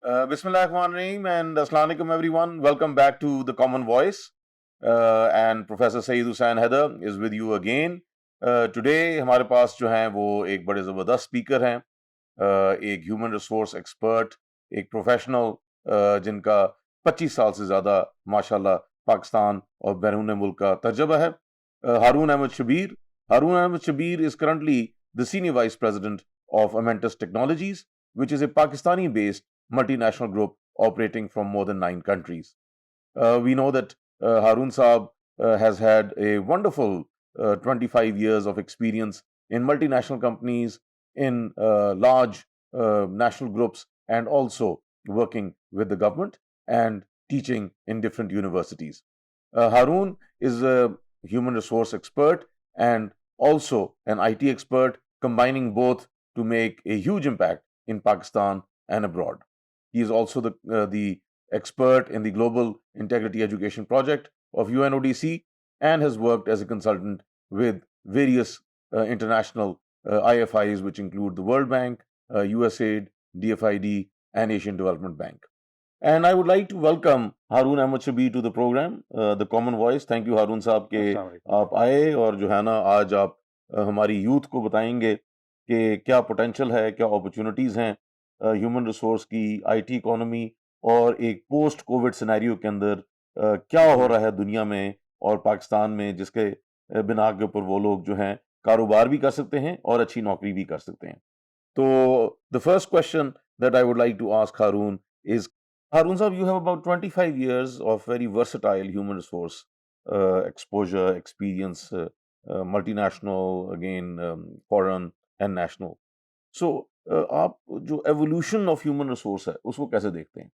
Bismillahirrahmanirrahim and Assalamu alaikum everyone. Welcome back to the Common Voice. And Professor Saeed Hussain Haider is with you again. Today हमारे पास जो हैं वो एक बड़े ज़बरदस्त स्पीकर हैं, एक ह्यूमन रिसोर्स एक्सपर्ट, एक प्रोफेशनल जिनका 25 साल से ज़्यादा माशाल्लाह पाकिस्तान और बैरून मुल्क का तजर्बा है, हारून Ahmed Shabir. Haroon Ahmed Shabir is currently the Senior Vice President of Amentus Technologies, which is a Pakistani-based multinational group operating from more than 9 countries. We know that Haroon Saab has had a wonderful 25 years of experience in multinational companies, in large national groups, and also working with the government and teaching in different universities. Haroon is a human resource expert and also an IT expert, combining both to make a huge impact in Pakistan and abroad. He is also the expert in the Global Integrity Education Project of UNODC and has worked as a consultant with various international IFIs, which include the World Bank, USAID, DFID, and Asian Development Bank. And I would like to welcome Haroon Ahmed Shabir to the program, the Common Voice. Thank you, Haroon साहब के आप आए और जो है ना आज आप हमारी यूथ को बताएंगे कि क्या पोटेंशियल है, क्या अपॉर्चुनिटीज़ हैं ह्यूमन रिसोर्स की, आईटी इकोनॉमी और एक पोस्ट कोविड सिनेरियो के अंदर क्या हो रहा है दुनिया में और पाकिस्तान में, जिसके बिना के ऊपर वो लोग जो हैं कारोबार भी कर सकते हैं और अच्छी नौकरी भी कर सकते हैं. तो the first question that I would like to ask Harun is, Harun Sahab, you have about 25 years of very versatile human resource exposure, experience, multinational, again, foreign and national. So, आप जो evolution of human resource है, उसको कैसे देखते हैं?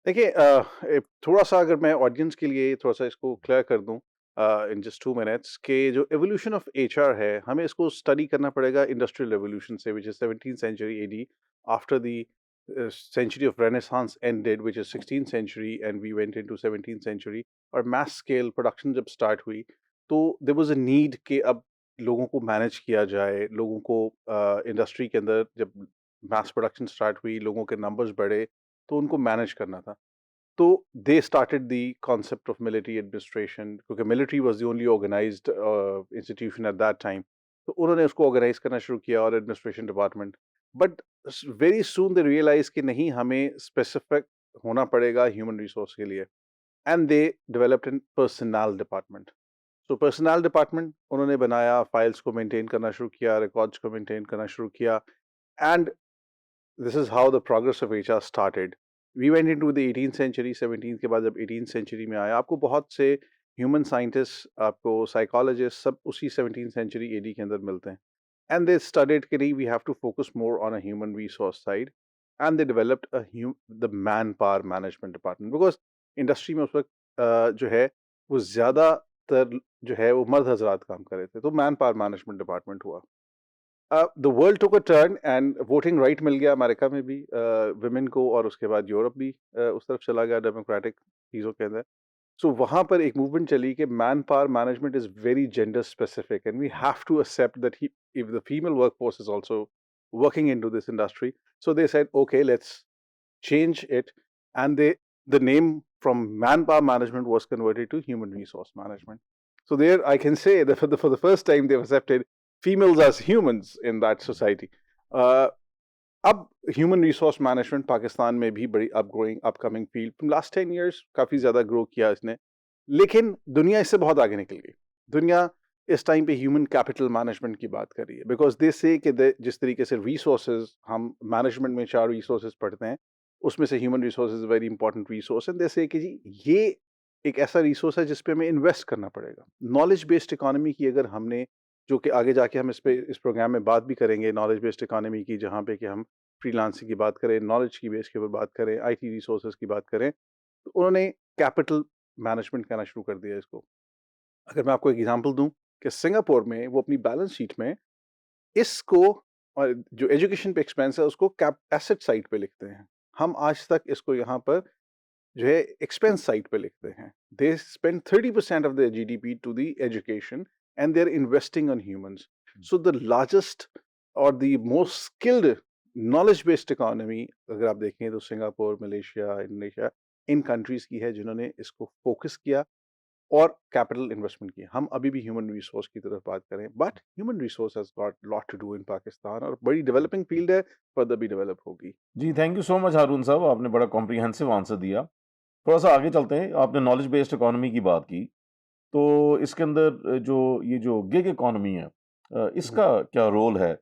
देखिए थोड़ा सा अगर मैं ऑडियंस के लिए थोड़ा सा इसको क्लियर कर दूं इन जस्ट 2 मिनट्स के जो एवोल्यूशन ऑफ एचआर है हमें इसको स्टडी करना पड़ेगा इंडस्ट्रियल रेवोल्यूशन से which is 17th century AD after the century of renaissance ended which is 16th century and we went into 17th century और mass scale production जब start हुई तो there was a need कि अब लोगों को manage किया जाए लोगों को इंडस्ट्री के अंदर जब mass production start हुई लोगों के numbers बढ़े तो उनको मैनेज करना था तो they started the concept of military administration क्योंकि military was the only organised institution at that time तो उन्होंने उसको ऑर्गेनाइज करना शुरू किया और administration department but very soon they realise कि नहीं हमें स्पेसिफिक होना पड़ेगा ह्यूमन रिसोर्स के लिए and they developed in personal department तो पर्सनल डिपार्टमेंट उन्होंने बनाया फाइल्स को मेंटेन करना शुरू किया रिकॉर्ड्स को मेंटेन करना शुरू किया and this is how the progress of HR started. We went into the 18th century, 17th के बाद जब 18th century में आया आपको बहुत से ह्यूमन साइंटिस्ट आपको साइकोलॉजिस्ट सब उसी 17th century AD के अंदर मिलते हैं and they studied कि नहीं we have to focus more on a human resource side and they developed the manpower management department because industry में उस वक्त जो है वो ज़्यादातर जो है वो मर्द हजरात काम कर रहे थे तो मैन पावर मैनेजमेंट डिपार्टमेंट हुआ the world took a turn and voting right मिल गया अमेरिका में भी वुमेन को और उसके बाद यूरोप भी उस तरफ चला गया डेमोक्रेटिक चीज़ों के अंदर सो वहाँ पर एक मूवमेंट चली कि man power management is very gender specific and we have to accept that if the female workforce is also working into this industry so they said okay let's change it and the name from manpower management was converted to human resource management so there I can say that for the first time they've accepted females as humans in that society. अब human resource management Pakistan में भी बड़ी अपग्रोइंग upcoming field last 10 years काफ़ी ज़्यादा grow किया इसने लेकिन दुनिया इससे बहुत आगे निकल गई दुनिया इस टाइम पे ह्यूमन कैपिटल मैनेजमेंट की बात कर रही है बिकॉज दे से कि जिस तरीके से रिसोर्सेज हम मैनेजमेंट में 4 रिसोर्सेज पढ़ते हैं उसमें से human resources very important resource and they से कि जी ये एक ऐसा रिसोर्स है जिस पे हमें इन्वेस्ट करना पड़ेगा नॉलेज बेस्ड इकोनॉमी की अगर हमने जो कि आगे जाके हम इस प्रोग्राम में बात भी करेंगे नॉलेज बेस्ड इकोनॉमी की जहाँ पे कि हम फ्रीलांसिंग की बात करें नॉलेज की बेस के ऊपर बात करें आईटी रिसोर्सेज की बात करें तो उन्होंने कैपिटल मैनेजमेंट करना शुरू कर दिया इसको अगर मैं आपको एक एग्जांपल दूं कि सिंगापुर में वो अपनी बैलेंस शीट में इसको और जो एजुकेशन पे एक्सपेंस है उसको कैप एसेट साइड पे लिखते हैं हम आज तक इसको यहाँ पर जो है एक्सपेंस साइड पे लिखते हैं they spend 30% of the GDP to the education and they're investing on humans. So the largest or the most skilled knowledge based economy अगर आप देखें तो सिंगापुर, मलेशिया, इंडोनेशिया इन कंट्रीज की है जिन्होंने इसको फोकस किया और कैपिटल इन्वेस्टमेंट किया। हम अभी भी ह्यूमन रिसोर्स की तरफ बात करें, but human resource has got lot to do in Pakistan और बड़ी डेवलपिंग फील्ड है, फर्दर भी डेवलप होगी। जी, thank you so much Harun साहब, आपने बड़ा कॉम्प्रिहेंसिव आंसर दिया। थोड़ा-सा आगे चलते हैं, आपने नॉलेज बेस्ड इकोनॉमी की बात की, तो इसके अंदर जो गिग इकोनॉमी है हम्म। इसका क्या रोल है?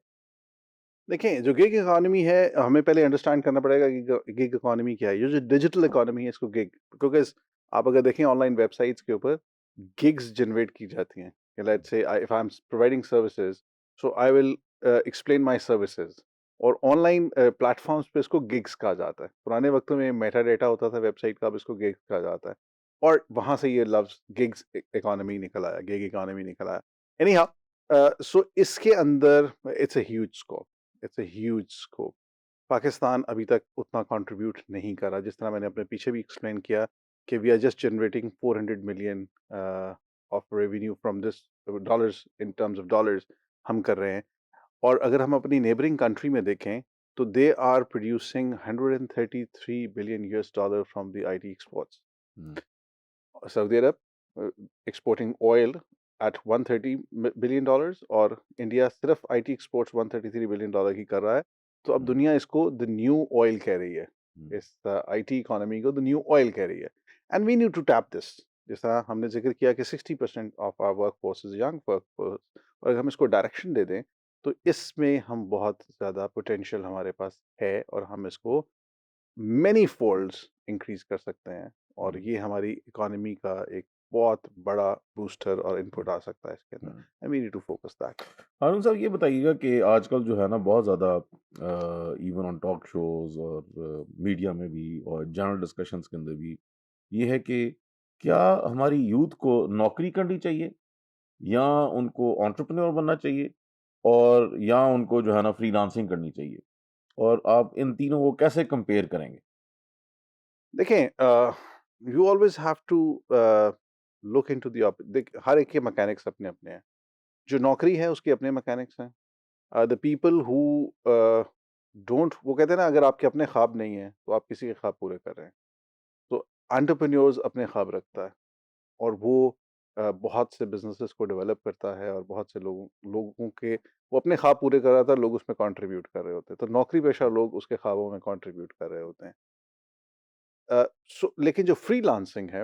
देखें, जो गिग इकोनॉमी है, हमें पहले अंडरस्टैंड करना पड़ेगा कि गिग इकोनॉमी क्या है। ये जो डिजिटल इकोनॉमी है इसको गिग, बिकॉज़ आप अगर देखें ऑनलाइन वेबसाइट्स के ऊपर गिग्स जनरेट की जाती हैं। Let's say if I am providing services, so I will explain my services, और ऑनलाइन प्लेटफॉर्म्स पे इसको गिग्स कहा जाता है। पुराने वक्तों में मेटा डेटा होता था वेबसाइट का, अब इसको गिग्स कहा जाता है, और वहां से ये लफ्ज गिग्स इकोनॉमी निकल आया, गिग इकोनॉमी निकल आया। एनी हाउ, सो इसके अंदर it's a huge scope, it's a huge scope. Pakistan अभी तक उतना कंट्रीब्यूट नहीं करा, जिस तरह मैंने अपने पीछे भी एक्सप्लेन किया कि we are just generating 400 million of revenue from this dollars, in terms of dollars हम कर रहे हैं। और अगर हम अपनी नेबरिंग कंट्री में देखें तो they are producing 133 billion US dollar from the IT exports. हुँ, Saudi Arab exporting oil at 130 billion dollars, और इंडिया सिर्फ आईटी एक्सपोर्ट्स 133 बिलियन डॉलर की कर रहा है। तो अब हुँ, दुनिया इसको द न्यू ऑयल कह रही है, हुँ, इस आईटी इकोनॉमी को द न्यू ऑयल कह रही है, and we need to tap this. जैसा हमने जिक्र किया कि 60% of our workforce is young workforce, और अगर हम इसको डायरेक्शन दे दें तो इसमें हम बहुत ज़्यादा पोटेंशियल हमारे पास है, और हम इसको मैनी फोल्ड्स इंक्रीज कर सकते हैं, और हुँ, ये हमारी इकोनॉमी का एक बहुत बड़ा बूस्टर और इनपुट आ सकता है इसके अंदर, हुँ। And we need to focus that. Haroon साहब ये बताइएगा कि आजकल जो है ना बहुत ज़्यादा इवन ऑन टॉक शोज़ और मीडिया में भी और जनरल डिस्कशंस के अंदर भी ये है कि क्या हमारी यूथ को नौकरी करनी चाहिए या उनको एंटरप्रेन्योर बनना चाहिए और या उनको जो है ना फ्रीलांसिंग करनी चाहिए? और आप इन तीनों को कैसे कंपेयर करेंगे? देखें, you always have to look into the, देख हर एक के मैकेनिक्स अपने अपने हैं। जो नौकरी है उसके अपने मैकेनिक्स हैं। द पीपल हु डोंट, वो कहते हैं ना, अगर आपके अपने ख्वाब नहीं है तो आप किसी के ख्वाब पूरे कर रहे हैं। तो एंटरप्रेन्योर्स अपने ख्वाब रखता है, और वो बहुत से बिजनेसेस को डेवलप करता है, और बहुत से लोगों लोगों के, वो अपने ख्वाब पूरे कर रहा था, लोग उसमें कंट्रीब्यूट कर रहे होते हैं। तो नौकरी पेशा लोग उसके ख्वाबों में कंट्रीब्यूट कर रहे होते हैं। लेकिन जो फ्रीलांसिंग है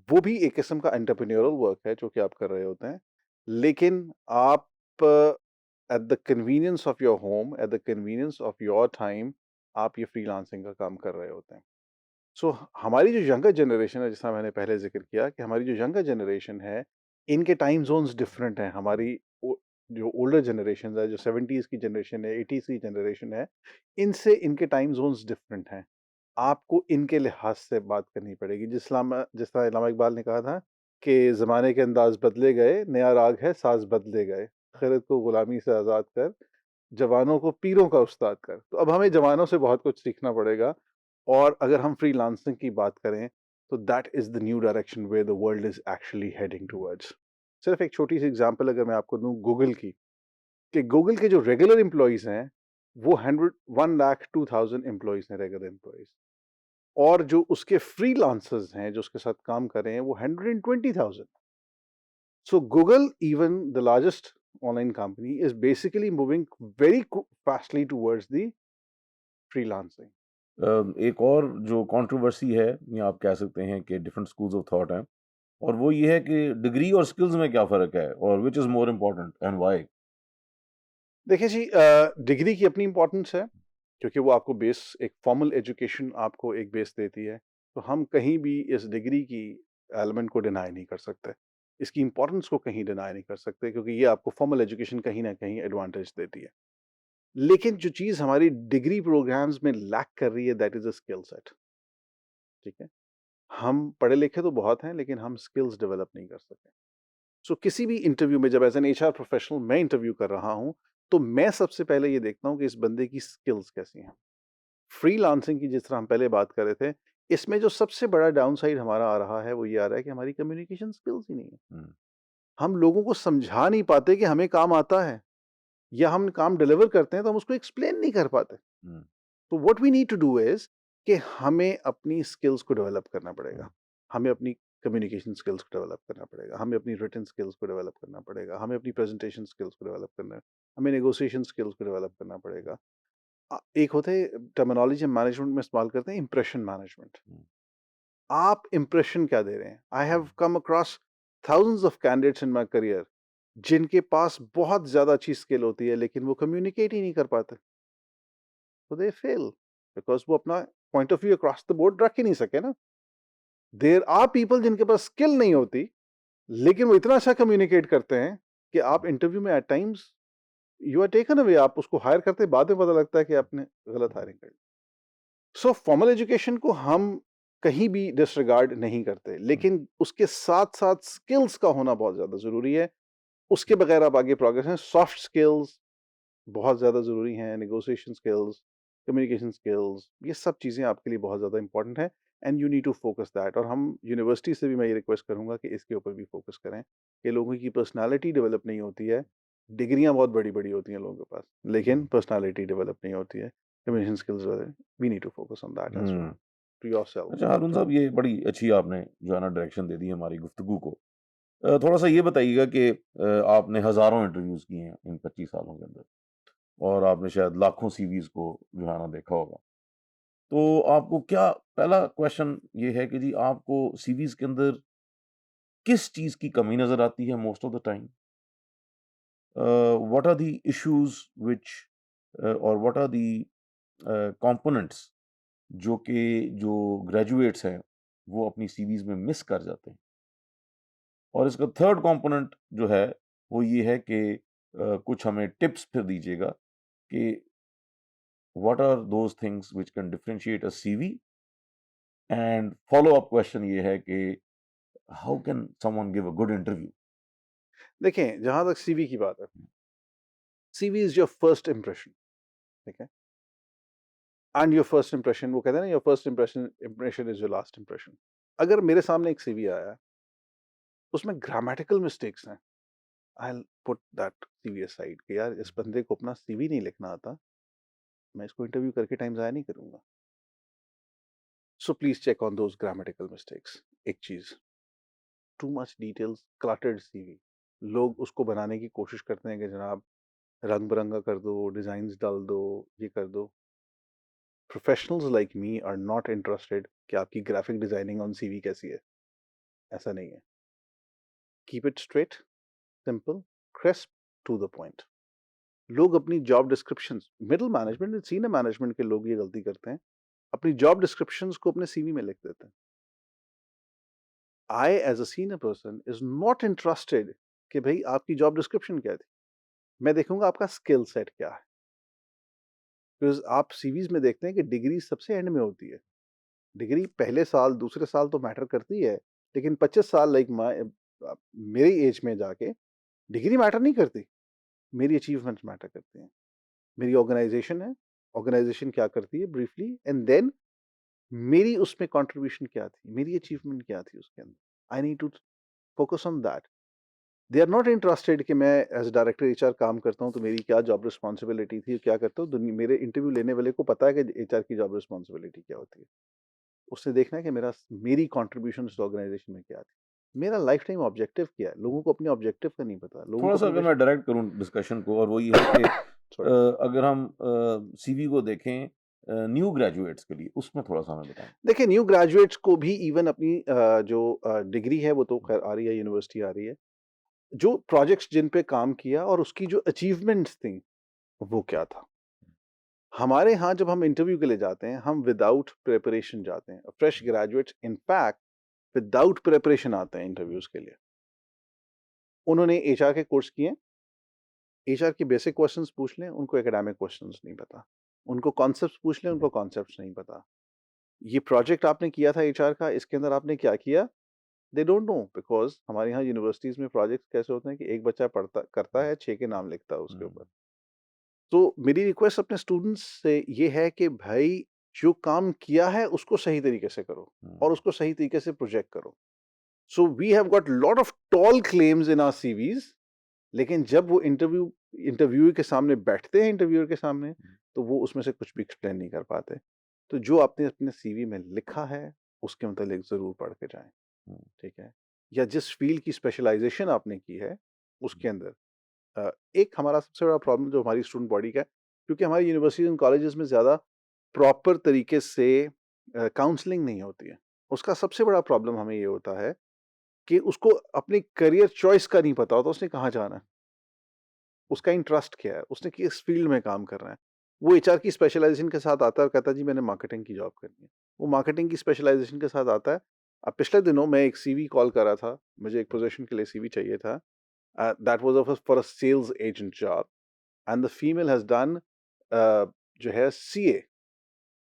वो भी एक किस्म का एंटरप्रेन्योरल वर्क है जो कि आप कर रहे होते हैं, लेकिन आप at the convenience of your home, at the convenience of your time, आप ये फ्रीलांसिंग का काम कर रहे होते हैं। सो हमारी जो यंगर जनरेशन है, जैसा मैंने पहले ज़िक्र किया कि हमारी जो यंगर जनरेशन है, इनके टाइम ज़ोन्स डिफरेंट हैं। हमारी ओ जो ओल्डर जनरेशन्स है, जो 70s की जनरेशन है, 80s की जनरेशन है, इनसे इनके टाइम ज़ोन्स डिफरेंट हैं। आपको इनके लिहाज से बात करनी पड़ेगी। जिस तरह इल्लामा इकबाल ने कहा था कि ज़माने के अंदाज़ बदले गए, नया राग है साज़ बदले गए, ख़िरत को गुलामी से आज़ाद कर, जवानों को पीरों का उस्ताद कर। तो अब हमें जवानों से बहुत कुछ सीखना पड़ेगा, और अगर हम फ्रीलांसिंग की बात करें तो that is the new direction where the world is actually heading towards. सिर्फ एक छोटी सी एग्जांपल अगर मैं आपको दूं गूगल की, कि गूगल के जो रेगुलर एम्प्लॉइज हैं वो 1,02,000 एम्प्लॉइज हैं, रेगुलर एम्प्लॉइज, और जो उसके फ्रीलांसर्स हैं जो उसके साथ काम कर रहे हैं वो 120,000। सो Google, even the largest online company, is basically moving very fastly towards the freelancing. एक और जो कंट्रोवर्सी है या आप कह सकते हैं कि डिफरेंट स्कूल्स ऑफ थॉट हैं और वो ये है कि डिग्री और स्किल्स में क्या फ़र्क है और which is more important and why? देखिए जी, डिग्री की अपनी इम्पोर्टेंस है, क्योंकि वो आपको बेस, एक फॉर्मल एजुकेशन आपको एक बेस देती है। तो हम कहीं भी इस डिग्री की एलिमेंट को डिनाई नहीं कर सकते, इसकी इम्पोर्टेंस को कहीं डिनाई नहीं कर सकते, क्योंकि ये आपको फॉर्मल एजुकेशन कहीं ना कहीं एडवांटेज देती है। लेकिन जो चीज़ हमारी डिग्री प्रोग्राम्स में लैक कर रही है, that is a skill set. ठीक है, हम पढ़े लिखे तो बहुत हैं, लेकिन हम स्किल्स डेवलप नहीं कर सकते। सो किसी भी इंटरव्यू में जब एज एन एचआर प्रोफेशनल मैं इंटरव्यू कर रहा हूं, तो मैं सबसे पहले ये देखता हूं कि इस बंदे की स्किल्स कैसी हैं। फ्रीलांसिंग की जिस तरह हम पहले बात कर रहे थे, इसमें जो सबसे बड़ा डाउनसाइड हमारा आ रहा है वो ये आ रहा है कि हमारी कम्युनिकेशन स्किल्स ही नहीं है। हुँ, हम लोगों को समझा नहीं पाते कि हमें काम आता है। या हम काम डिलीवर करते हैं तो हम उसको एक्सप्लेन नहीं कर पाते। हुँ, तो what we need to do is कि हमें अपनी स्किल्स को डेवलप करना पड़ेगा। हुँ, हमें अपनी कम्युनिकेशन स्किल्स को डेवलप करना पड़ेगा, हमें अपनी रिटन स्किल्स को डेवलप करना पड़ेगा, हमें अपनी प्रेज़ेंटेशन स्किल्स को डेवलप करना है, हमें नेगोशिएशन स्किल्स को डेवलप करना पड़ेगा। एक होता है टर्मिनोलॉजी मैनेजमेंट में इस्तेमाल करते हैं इंप्रेशन मैनेजमेंट। हुँ, आप इंप्रेशन क्या दे रहे हैं? I hmm, have come across thousands of candidates in my career जिनके पास बहुत ज़्यादा अच्छी स्किल होती है लेकिन वो कम्युनिकेट ही नहीं कर पाते। तो दे फेल बिकॉज़ वो अपना point of view across the board रख ही नहीं सके ना। देयर आर पीपल जिनके पास स्किल नहीं होती, लेकिन वो इतना अच्छा कम्युनिकेट करते हैं कि आप इंटरव्यू में at times you are taken away, आप उसको हायर करते हैं, बाद में पता लगता है कि आपने गलत हुँ, हायरिंग कर ली। सो फॉर्मल एजुकेशन को हम कहीं भी डिसरिगार्ड नहीं करते, हुँ, लेकिन उसके साथ-साथ स्किल्स का होना बहुत ज़्यादा ज़रूरी है। उसके बगैर आप आगे प्रोग्रेस हैं। सॉफ्ट स्किल्स बहुत ज़्यादा ज़रूरी हैं, नेगोशिएशन स्किल्स, कम्युनिकेशन स्किल्स, ये सब चीज़ें आपके लिए बहुत ज़्यादा इंपॉर्टेंट है and you need to focus that. और हम यूनिवर्सिटी से भी मैं ये रिक्वेस्ट करूँगा कि इसके ऊपर भी फोकस करें कि लोगों की पर्सनैलिटी डेवलप नहीं होती है। डिग्रियाँ बहुत बड़ी-बड़ी होती हैं लोगों के पास, लेकिन हुँ, पर्सनैलिटी डेवलप नहीं होती है। Communication skills we need to focus on that as well हुँ। To yourself. अच्छा हारून साहब, ये बड़ी अच्छी आपने जो है ना डायरेक्शन दे दी हमारी गुफ्तगू को। थोड़ा-सा ये बताइएगा कि आपने हज़ारों इंटरव्यूज़ किए हैं इन 25 सालों के अंदर और आपने शायद लाखों सीवीज़ को जो है ना देखा होगा। तो आपको क्या पहला क्वेश्चन ये है कि जी आपको सीवीज़ के अंदर किस चीज़ की कमी नज़र आती है most of the time? What are the issues which और व्हाट आर द कंपोनेंट्स जो कि जो ग्रेजुएट्स हैं, वो अपनी सीवीज़ में मिस कर जाते हैं? और इसका थर्ड कंपोनेंट जो है, वो ये है कि कुछ हमें टिप्स फिर दीजिएगा कि what are those things which can differentiate a CV? And follow up question ये है कि how can someone give a good interview? देखें, जहाँ तक सीवी की बात है, CV is your first impression, ठीक है? एंड योर फर्स्ट इंप्रेशन, वो कहते हैं ना, your first impression impression is your last impression. अगर मेरे सामने एक सीवी आया है, उसमें ग्रामेटिकल मिस्टेक्स हैं, I will put that CV aside कि यार इस बंदे को अपना सीवी नहीं लिखना आता, मैं इसको इंटरव्यू करके टाइम ज़ाया नहीं करूँगा। So please check on those grammatical mistakes. एक चीज़, too much details, cluttered CV. लोग उसको बनाने की कोशिश करते हैं कि जनाब रंग-बिरंगा कर दो, डिज़ाइन्स डाल दो, ये कर दो। Professionals like me are not interested कि आपकी ग्राफिक डिज़ाइनिंग ऑन सीवी कैसी है, ऐसा नहीं है। Keep it straight, simple, crisp, to the point. लोग अपनी job descriptions, middle management, senior management के लोग ये गलती करते हैं, अपनी जॉब डिस्क्रिप्शंस को अपने सीवी में लिख देते हैं। I as a senior person is not interested कि भई आपकी जॉब डिस्क्रिप्शन क्या थी? मैं देखूँगा आपका स्किल सेट क्या है। बिकॉज़ आप सीवीज़ में देखते हैं कि डिग्री सबसे एंड में होती है। डिग्री पहले साल, दूसरे साल तो मैटर करती है, लेकिन 25 साल लाइक मेरी एज में जाके डिग्री मैटर नहीं करती, मेरी अचीवमेंट्स मैटर करती हैं। मेरी ऑर्गेनाइज़ेशन है, ऑर्गेनाइज़ेशन क्या करती है ब्रीफली एंड देन मेरी उसमें कंट्रीब्यूशन क्या थी, मेरी अचीवमेंट क्या थी उसके अंदर। I need to focus on that. They are not interested कि मैं एज़ डायरेक्टर एचआर काम करता हूँ, तो मेरी क्या जॉब रिस्पॉन्सिबिलिटी थी, क्या करता हूँ। मेरे इंटरव्यू लेने वाले को पता है कि एचआर की जॉब रिस्पॉन्सिबिलिटी क्या होती है। उसने देखना है कि मेरी कंट्रीब्यूशन उस ऑर्गेनाइजेशन में क्या थी। मेरा लाइफ टाइम ऑब्जेक्टिव क्या है। लोगों को अपने ऑब्जेक्टिव का नहीं पता, लोगों को थोड़ा-सा अपने अगर विश। मैं डायरेक्ट करूँ डिस्कशन को, और वो ये है कि सॉरी। अगर हम सीवी को देखें न्यू ग्रेजुएट्स के लिए, उसमें थोड़ा-सा हमें बताएँ? देखिए, न्यू ग्रेजुएट्स को भी इवन अपनी जो डिग्री है वो तो खैर आ रही है, यूनिवर्सिटी आ रही है। जो प्रोजेक्ट्स जिन पे काम किया और उसकी जो अचीवमेंट्स थी, वो क्या था? हमारे यहाँ जब हम इंटरव्यू के लिए जाते हैं, हम विदाउट प्रिपरेशन जाते हैं। Fresh graduates in fact without preparation आते हैं इंटरव्यूज़ के लिए। उन्होंने एचआर के कोर्स किए, एचआर के बेसिक क्वेश्चंस पूछ लें, उनको एकेडमिक क्वेश्चंस नहीं पता। उनको कॉन्सेप्ट्स पूछ लें, उनको कॉन्सेप्ट्स नहीं पता। ये प्रोजेक्ट आपने किया था एचआर का, इसके अंदर आपने क्या किया? दे डोंट नो, बिकॉज़ हमारे यहाँ यूनिवर्सिटीज़ में प्रोजेक्ट्स कैसे होते हैं कि एक बच्चा पढ़ता करता है, 6 के नाम लिखता है उसके हुँ, ऊपर। तो मेरी रिक्वेस्ट अपने स्टूडेंट्स से ये है कि भाई जो काम किया है उसको सही तरीके से करो हुँ, और उसको सही तरीके से प्रोजेक्ट करो। So we have got lot of tall claims in our CVs, लेकिन जब वो इंटरव्यू इंटरव्यूअर के सामने बैठते हैं इंटरव्यूअर के सामने, तो वो उसमें से कुछ भी एक्सप्लेन नहीं कर पाते। तो जो आपने अपने सीवी में लिखा है, उसके मुतालिक ज़रूर पढ़ के जाएँ, हुँ, ठीक है? या जिस फ़ील्ड की स्पेशलाइज़ेशन आपने की है, उसके अंदर एक हमारा सबसे बड़ा प्रॉब्लम जो हमारी स्टूडेंट बॉडी का है, क्योंकि हमारी यूनिवर्सिटीज़ एंड कॉलेजेस में ज़्यादा प्रॉपर तरीके से काउंसलिंग नहीं होती है। उसका सबसे बड़ा प्रॉब्लम हमें ये होता है कि उसको अपनी करियर चॉइस का नहीं पता होता, उसने कहाँ जाना है, उसका इंटरेस्ट क्या है, उसने किस फील्ड में काम करना है। वो एचआर की स्पेशलाइज़ेशन के साथ आता है और कहता है जी मैंने मार्केटिंग की जॉब करनी है। वो मार्केटिंग की स्पेशलाइज़ेशन के साथ आता है। अब पिछले दिनों मैं एक सीवी कॉल कर रहा था, मुझे एक पोज़ीशन के लिए सीवी चाहिए था। That was for a sales agent job and the female has done जो है CA,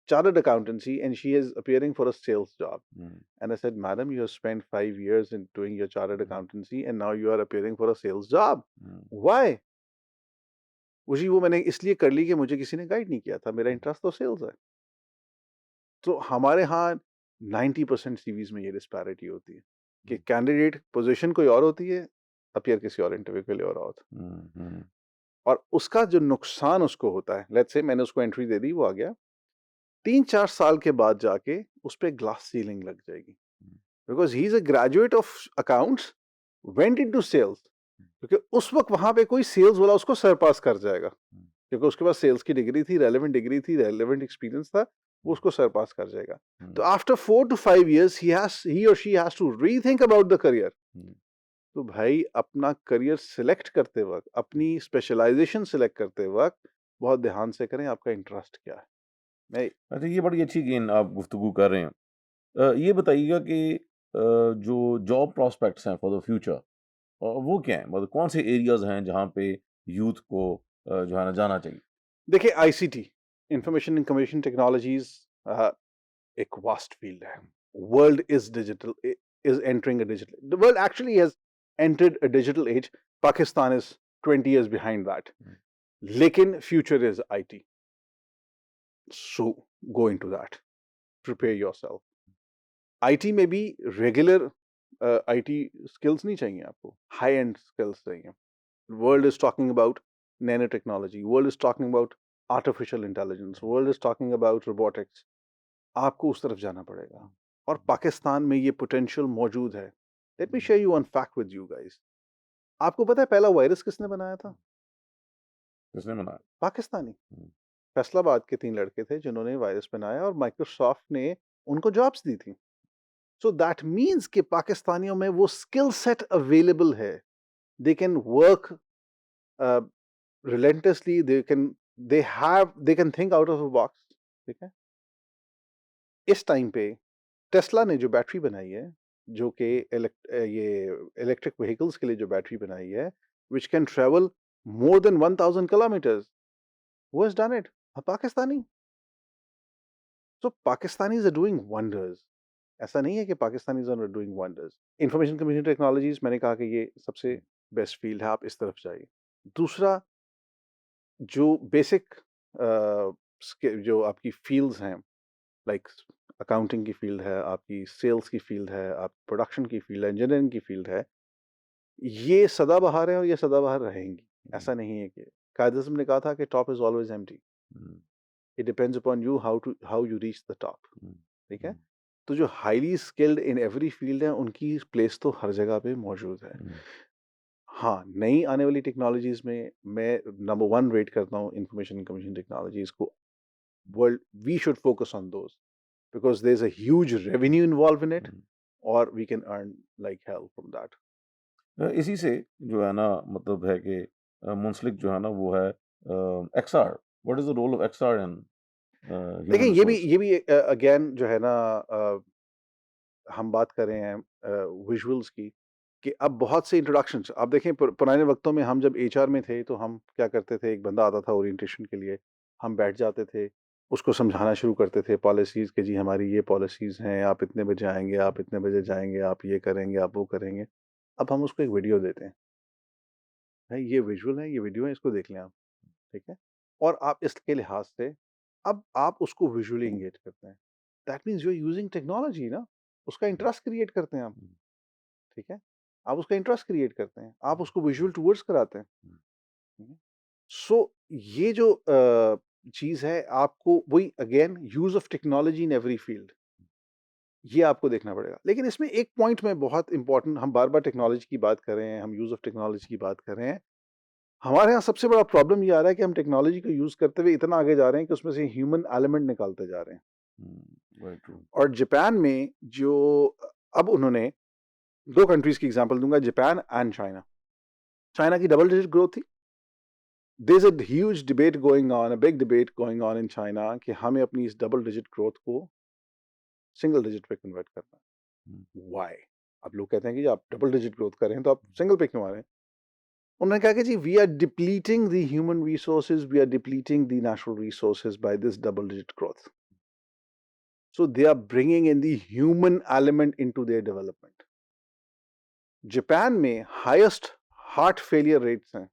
chartered accountancy, and she is appearing for a sales job. हुँ, And I said, Madam, you have spent 5 years in doing your chartered accountancy and now you are appearing for a sales job. Hmm, Why? वो मैंने इसलिए कर ली कि मुझे किसी ने guide नहीं किया था। मेरा हुँ, इंटरेस्ट तो सेल्स है। तो हमारे यहाँ 90% सीवीज़ में ये डिस्पैरिटी होती है कि हुँ, कैंडिडेट पोज़ीशन कोई और होती है, अपीयर किसी और इंटरव्यू के लिए हो रहा होता है। हुँ, हुँ, और उसका जो नुकसान उसको होता है, लेट्स से मैंने उसको एंट्री दे दी, वो आ गया। 3-4 साल के बाद जाके उस पे ग्लास सीलिंग लग जाएगी। Because he is a graduate of accounts, went into sales. क्योंकि उस वक़्त वहाँ पे कोई सेल्स वाला उसको सरपास कर जाएगा। हुँ, क्योंकि उसके पास सेल्स की डिग्री थी, रेलेवेंट एक्सपीरियंस था, वो उसको सरपास कर जाएगा। तो हुँ, आफ्टर 4 टू 5 इयर्स ही और she has to rethink about the career. Hmm. तो भाई अपना करियर सिलेक्ट करते वक़्त, अपनी स्पेशलाइज़ेशन सिलेक्ट करते वक़्त बहुत ध्यान से करें आपका इंटरेस्ट क्या है। मैं अच्छा, ये बड़ी अच्छी गेन आप गुफ्तगू कर रहे हैं। ये बताइएगा कि जो जॉब प्रॉस्पेक्ट्स हैं फॉर द फ्यूचर वो क्या हैं? मतलब कौन से एरियाज़ हैं जहाँ पे यूथ को जो है ना जाना चाहिए? देखिए ICT, information and communication technologies एक वास्ट फील्ड है। World is digital, is entering a digital, the world actually has entered a digital age. Pakistan is 20 years behind that, हुँ, लेकिन future is IT. So go into that, prepare yourself. IT में भी regular IT skills नहीं चाहिए आपको, high and skills चाहिए। World is talking about nano technology, world is talking about artificial intelligence, world is talking about robotics. आपको उस तरफ जाना पड़ेगा और पाकिस्तान में ये पोटेंशियल मौजूद है। Let me share you one fact with you guys. आपको पता है पहला वायरस किसने बनाया था? किसने बनाया? पाकिस्तानी। हुँ, फैसलाबाद के 3 लड़के थे जिन्होंने वायरस बनाया और माइक्रोसॉफ्ट ने उनको जॉब्स दी थी। सो दैट मीन्स कि पाकिस्तानियों में वो स्किल सेट अवेलेबल है। They can work relentlessly, they can think out of a box. ठीक है? इस टाइम पे टेस्ला ने जो बैटरी बनाई है, जो कि ये इलेक्ट्रिक व्हीकल्स के लिए जो बैटरी बनाई है, which can travel more than 1000 kilometres, who has done it? A Pakistani. So Pakistanis are doing wonders. ऐसा नहीं है कि Pakistanis are doing wonders. Information communication technologies, मैंने कहा कि ये सबसे बेस्ट फील्ड है, आप इस तरफ जाइए। दूसरा, जो बेसिक जो आपकी फील्ड्स हैं, लाइक अकाउंटिंग की फील्ड है, आपकी सेल्स की फील्ड है, आप प्रोडक्शन की फील्ड है, इंजीनियरिंग की फील्ड है, ये सदाबहार है और ये सदाबहार रहेंगी। हुँ, ऐसा नहीं है कि कायद आज़म ने कहा था कि top is always empty. Hmm, it depends upon you how you reach the top. Hmm, ठीक है? हुँ, तो जो highly skilled in every field है, उनकी प्लेस तो हर जगह पे मौजूद है। हुँ। हाँ, नई आने वाली टेक्नोलॉजीज़ में मैं नंबर 1 रेट करता हूँ इन्फॉर्मेशन एंड कम्युनिकेशन टेक्नोलॉजीज़ को। World we should focus on those because there is a huge revenue involved in it, hmm. और we can earn like hell from that. इसी से जो है ना मतलब है कि मुंसलिक जो है ना वो है XR. What is the role of XR in देखिए ह्यूमन रिसोर्स? ये भी अगेन जो है ना, हम बात कर रहे हैं विजुअल्स की, कि अब बहुत से इंट्रोडक्शंस आप देखें। पुराने वक्तों में हम जब एचआर में थे तो हम क्या करते थे, एक बंदा आता था ओरिएंटेशन के लिए, हम बैठ जाते थे, उसको समझाना शुरू करते थे पॉलिसीज़ के, जी हमारी ये पॉलिसीज़ हैं, आप इतने बजे आएँगे, आप इतने बजे जाएँगे, आप ये करेंगे, आप वो करेंगे। अब हम उसको एक वीडियो देते हैं, भाई ये विजुअल है, ये वीडियो है, इसको देख लें आप, ठीक है? और आप इसके लिहाज से अब आप उसको विजुअली एंगेज करते हैं। That means you are using technology ना, उसका इंटरेस्ट क्रिएट करते हैं आप, ठीक है? आप उसका इंटरेस्ट क्रिएट करते हैं, आप उसको विजुअल टूवर्ड्स कराते हैं। सो ये जो चीज़ है आपको वही again use of technology in every field ये आपको देखना पड़ेगा। लेकिन इसमें एक पॉइंट में बहुत इम्पोर्टेंट हम बार-बार टेक्नोलॉजी की बात कर रहे हैं, हम यूज़ ऑफ टेक्नोलॉजी की बात कर रहे हैं। हमारे यहाँ सबसे बड़ा प्रॉब्लम ये आ रहा है कि हम टेक्नोलॉजी को यूज़ करते हुए इतना आगे जा रहे हैं कि उसमें से ह्यूमन एलिमेंट निकालते जा रहे हैं। Very true. और जापान में जो अब उन्होंने 2 कंट्रीज़ की एग्ज़ाम्पल दूँगा जापान एंड चाइना। चाइना की डबल डिजिट ग्रोथ थी। There is a huge debate going on, a big debate going on in China कि हमें अपनी इस डबल डिजिट ग्रोथ को सिंगल डिजिट पे कन्वर्ट करना है। व्हाई? अब लोग कहते हैं कि जी आप डबल डिजिट ग्रोथ कर रहे हैं तो आप सिंगल पे क्यों आ रहे हैं? उन्होंने कहा कि जी we are depleting the human resources, we are depleting the natural resources by this double digit growth. So they are bringing in the human element into their development. Japan में हाईएस्ट हार्ट फेलियर रेट्स हैं।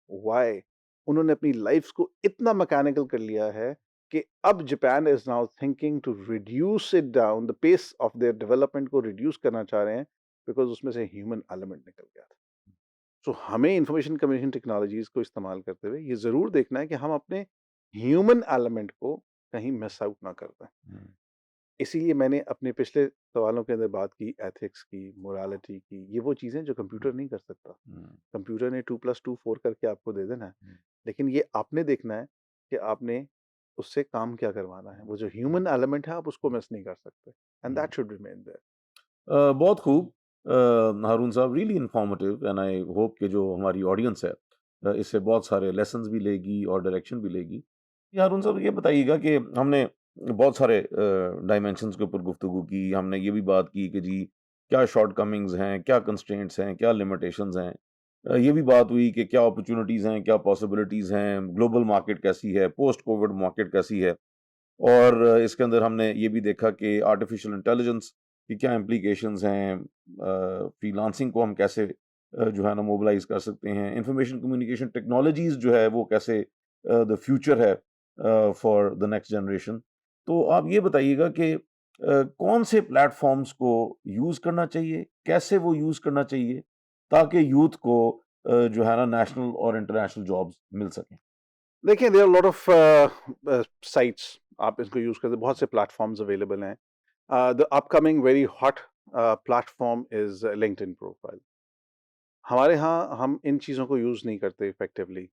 Why? उन्होंने अपनी life को इतना mechanical कर लिया है कि अब Japan is now thinking to reduce it down, the pace of their development को रिड्यूस करना चाह रहे हैं बिकॉज उसमें से ह्यूमन एलिमेंट निकल गया था। सो हमें इंफॉर्मेशन कम्युनिकेशन टेक्नोलॉजीज को इस्तेमाल करते हुए ये जरूर देखना है कि हम अपने ह्यूमन एलिमेंट को कहीं मिस आउट ना कर दें। इसीलिए मैंने अपने पिछले सवालों के अंदर बात की एथिक्स की, मोरालिटी की, ये वो चीज़ें जो कंप्यूटर नहीं कर सकता। कंप्यूटर ने 2+2 4 करके आपको दे देना है, लेकिन ये आपने देखना है कि आपने उससे काम क्या करवाना है। वो जो ह्यूमन एलिमेंट है आप उसको मिस नहीं कर सकते and that should remain there. बहुत खूब हारून साहब, really informative, and I hope कि जो हमारी ऑडियंस है इससे बहुत सारे लेसन्स भी लेगी और डायरेक्शन भी लेगी। ये हारून साहब ये बताइएगा कि हमने बहुत सारे डायमेंशंस के ऊपर गुफ्तगू की, हमने ये भी बात की कि जी क्या शॉर्टकमिंग्स हैं, क्या कंस्ट्रेंट्स हैं, क्या लिमिटेशंस हैं। ये भी बात हुई कि क्या अपॉर्चुनिटीज़ हैं, क्या पॉसिबिलिटीज़ हैं, ग्लोबल मार्केट कैसी है, पोस्ट कोविड मार्केट कैसी है। और इसके अंदर हमने ये भी देखा कि आर्टिफिशियल इंटेलिजेंस की क्या इम्प्लीकेशंस हैं, फ्रीलांसिंग को हम कैसे जो है ना मोबिलाइज कर सकते हैं, इंफॉर्मेशन कम्युनिकेशन टेक्नोलॉजीज जो है वो कैसे द फ्यूचर है फॉर द नेक्स्ट जनरेशन। तो आप ये बताइएगा कि कौन से प्लेटफॉर्म्स को यूज़ करना चाहिए, कैसे वो यूज़ करना चाहिए ताकि यूथ को जो है ना नेशनल और इंटरनेशनल जॉब्स मिल सकें। देखिए there are lot of sites आप इसको यूज़ करते, बहुत से प्लेटफॉर्म्स अवेलेबल हैं। The upcoming very hot platform is LinkedIn profile. हमारे यहाँ हम इन चीज़ों को यूज़ नहीं करते इफेक्टिवली।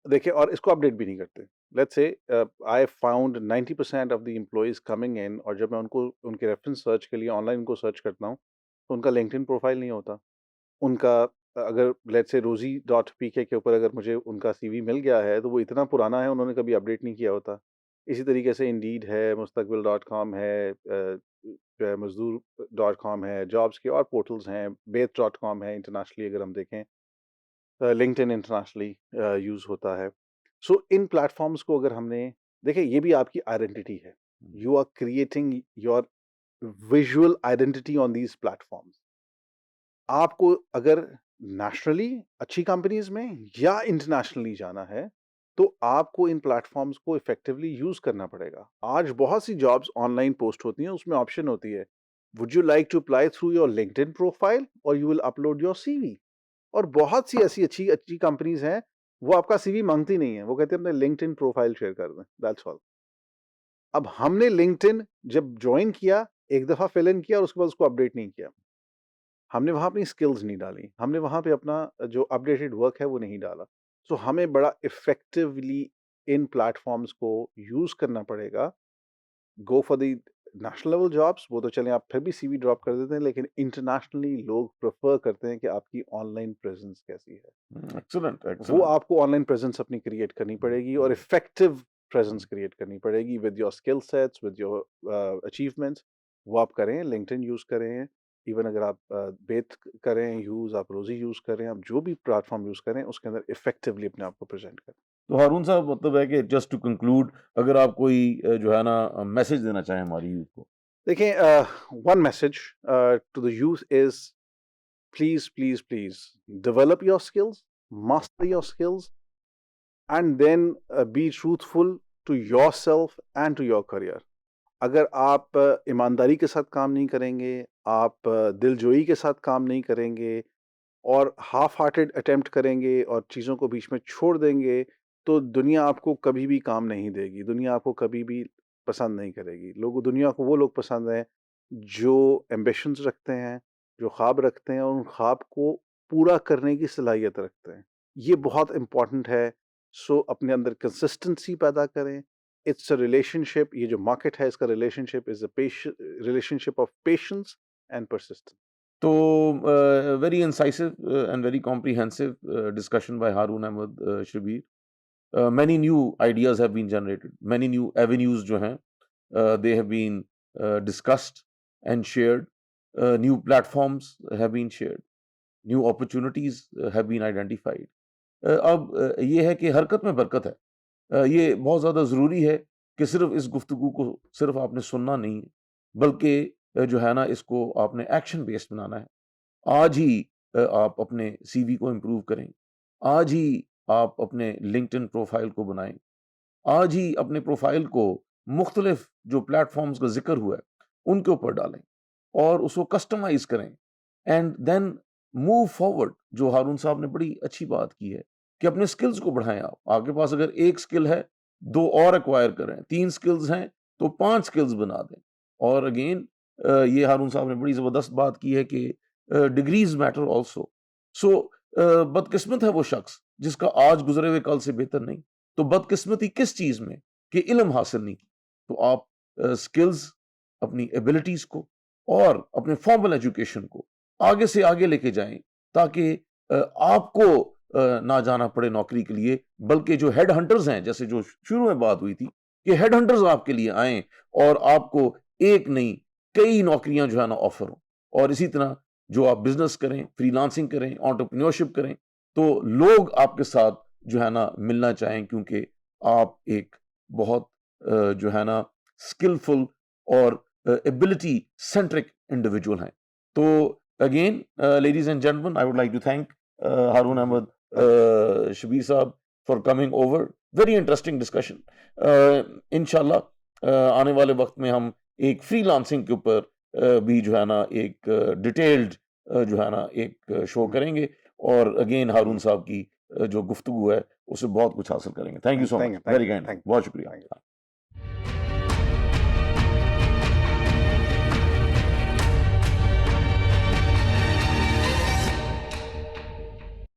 देखिए और इसको अपडेट भी नहीं करते। Let's say I found 90% of the employees coming in, और जब मैं उनको उनके रेफरेंस सर्च के लिए ऑनलाइन उनको सर्च करता हूँ, तो उनका लिंक्डइन प्रोफाइल नहीं होता। उनका अगर लेट्स से रोज़ी.पीके के ऊपर अगर मुझे उनका सीवी मिल गया है, तो वो इतना पुराना है, उन्होंने कभी अपडेट नहीं किया होता। इसी तरीके से इंडीड है, मुस्तकबिल.com है, जो है मज़दूर.com है, जॉब्स के और पोर्टल्स हैं, बेथ.com है इंटरनेशनली अगर हम देखें। लिंक्डइन इंटरनेशनली यूज़ होता है। सो इन प्लेटफ़ॉर्म्स को अगर हमने देखिए ये भी आपकी आइडेंटिटी है। You are creating your visual identity on these platforms. आपको अगर नेशनली अच्छी कंपनीज़ में या इंटरनेशनली जाना है, तो आपको इन प्लेटफ़ॉर्म्स को इफ़ेक्टिवली यूज़ करना पड़ेगा। आज बहुत सी जॉब्स ऑनलाइन पोस्ट होती हैं, उसमें ऑप्शन होती है, would you like to apply through your LinkedIn profile और you will upload your CV. और बहुत सी ऐसी अच्छी कंपनीज़ हैं, वो आपका सीवी माँगती नहीं है, वो कहते हैं अपने लिंक्डइन प्रोफाइल शेयर कर दें, दैट्स ऑल। अब हमने लिंक्डइन जब जॉइन किया, एक दफ़ा फिल इन किया और उसके बाद उसको अपडेट नहीं किया। हमने वहाँ अपनी स्किल्स नहीं डाली, हमने वहाँ पे अपना जो अपडेटेड वर्क है वो नहीं डाला। सो हमें बड़ा इफ़ेक्टिवली इन प्लेटफ़ॉर्म्स को यूज़ करना पड़ेगा। Go for the national level jobs, वो तो चलें आप फिर भी सीवी ड्रॉप कर देते हैं, लेकिन इंटरनेशनली लोग प्रेफ़र करते हैं कि आपकी ऑनलाइन प्रेज़ेंस कैसी है। एक्सीलेंट, वो एक्सीलेंट। आपको ऑनलाइन प्रेज़ेंस अपनी क्रिएट करनी पड़ेगी और इफ़ेक्टिव प्रेज़ेंस क्रिएट करनी पड़ेगी with your skill sets, with your achievements. वो आप करें, लिंक्डइन यूज़ करें, इवन अगर आप बेथ करें यूज़, आप रोज़ी यूज़ करें, आप जो भी प्लेटफ़ॉर्म यूज़ करें, उसके अंदर इफ़ेक्टिवली अपने आप को प्रेज़ेंट करें। तो हारून साहब, मतलब है कि जस्ट टू कंक्लूड, अगर आप कोई जो है ना मैसेज देना चाहें हमारी यूथ को। देखिए one message to the youth is please, please, please develop your skills, master your skills and then be truthful to yourself and to your career. अगर आप ईमानदारी के साथ काम नहीं करेंगे, आप दिलजोई के साथ काम नहीं करेंगे, और हाफ हार्टेड अटेम्प्ट करेंगे और चीज़ों को बीच में छोड़ देंगे, तो दुनिया आपको कभी भी काम नहीं देगी, दुनिया आपको कभी भी पसंद नहीं करेगी। दुनिया को वो लोग पसंद हैं, जो एम्बिशंस रखते हैं, जो ख्वाब रखते हैं और उन ख्वाब को पूरा करने की सलाहियत रखते हैं। ये बहुत इम्पोर्टेंट है। सो अपने अंदर कंसिस्टेंसी पैदा करें। इट्स अ रिलेशनशिप, ये जो मार्केट है इसका relationship is a relationship of patience and persistence. तो very incisive and very comprehensive discussion by Harun Ahmed Shabir. Many new ideas have been generated. Many new avenues जो हैं they have been discussed and shared. New platforms have been shared. New opportunities have been identified. अब ये है कि हरकत में बरकत है। ये बहुत ज़्यादा ज़रूरी है कि सिर्फ़ इस गुफ्तगू को सिर्फ़ आपने सुनना नहीं है, बल्कि जो है ना इसको आपने एक्शन बेस्ड बनाना है। आज ही आप अपने सीवी को इम्प्रूव करें। आज ही आप अपने लिंक्डइन प्रोफाइल को बनाएँ। आज ही अपने प्रोफाइल को मुख्तलिफ जो प्लेटफ़ॉर्म्स का ज़िक्र हुआ है, उनके ऊपर डालें और उसको कस्टमाइज़ करें एंड देन मूव फॉरवर्ड। जो हारून साहब ने बड़ी अच्छी बात की है कि अपने स्किल्स को बढ़ाएँ आप। आपके पास अगर 1 स्किल है, 2 और एक्वायर करें, 3 स्किल्स हैं, तो 5 स्किल्स बना दें। और अगेन ये हारून साहब ने बड़ी ज़बरदस्त बात की है कि डिग्रीज़ मैटर आल्सो। सो बदकिस्मत है वो शख्स जिसका आज गुज़रे हुए कल से बेहतर नहीं। तो बदकिस्मती किस चीज़ में कि इल्म हासिल नहीं की। तो आप स्किल्स, अपनी एबिलिटीज़ को और अपने फॉर्मल एजुकेशन को आगे से आगे लेके जाएँ ताकि आपको ना जाना पड़े नौकरी के लिए, बल्कि जो हेड हंटर्स हैं, जैसे जो शुरू में बात हुई थी कि हेड हंटर्स आपके लिए आएँ और आपको एक नहीं, कई नौकरियाँ जो है ना ऑफ़र हों। और इसी तरह जो आप बिज़नेस करें, फ्रीलांसिंग करें, एंटरप्रेन्योरशिप करें, तो लोग आपके साथ जो है ना मिलना चाहें क्योंकि आप एक बहुत जो है ना स्किलफुल और एबिलिटी सेंट्रिक इंडिविजुअल हैं। तो again ladies and gentleman, I would like to thank Haroon Ahmed Shabir साहब for coming over. Very interesting discussion. इंशाल्लाह आने वाले वक्त में हम एक फ्रीलांसिंग के ऊपर भी जो है ना एक डिटेल्ड जो है ना एक शो करेंगे और अगेन हारून साहब की जो गुफ्तगू है उससे बहुत कुछ हासिल करेंगे। Thank you so much. Very kind. बहुत शुक्रिया।